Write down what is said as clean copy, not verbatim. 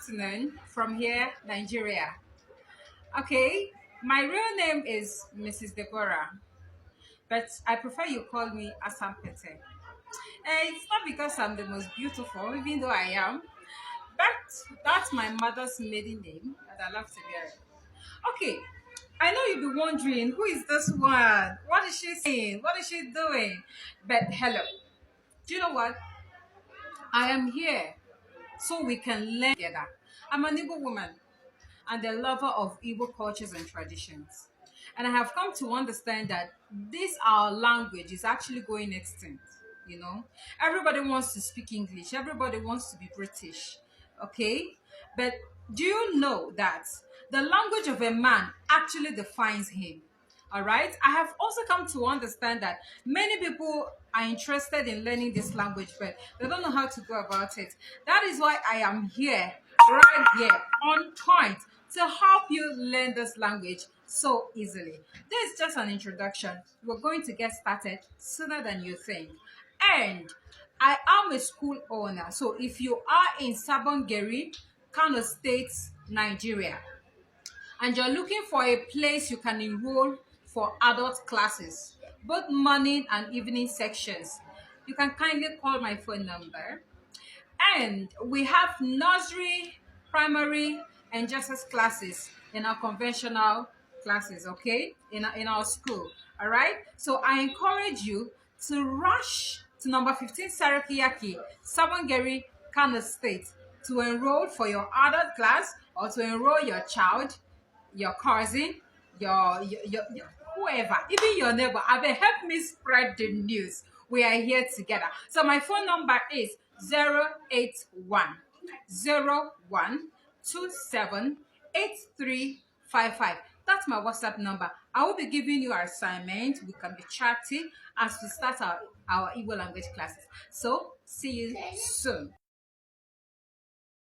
afternoon from here, Nigeria. Okay, my real name is Mrs. Deborah, but I prefer you call me Asampete. It's not because I'm the most beautiful, even though I am, but that's my mother's maiden name, and I love to bear it. Okay, I know you'll be wondering who is this one? What is she saying? What is she doing? But hello, do you know what? I am here so we can learn together. I'm an Igbo woman and a lover of Igbo cultures and traditions. And I have come to understand that this our language is actually going extinct. Everybody wants to speak English, everybody wants to be British, okay? But do you know that the language of a man actually defines him? All right. I have also come to understand that many people are interested in learning this language, but they don't know how to go about it. That is why I am here, right here, on point, to help you learn this language so easily. This is just an introduction. We're going to get started sooner than you think. And I am a school owner. So if you are in Sabongeri, Kano State, Nigeria, and you're looking for a place you can enroll for adult classes, both morning and evening sections, you can kindly call my phone number. And we have nursery, primary, and justice classes in our conventional classes, okay, in our school. All right. So I encourage you to rush to number 15 Sarakiyaki, Sabongeri, Kano State, to enroll for your adult class or to enroll your child, your cousin, your whoever, even your neighbor. Abel, help me spread the news. We are here together. So my phone number is 081 0127 8355. That's my WhatsApp number. I will be giving you our assignment. We can be chatting as we start our Igbo language classes. So see you soon.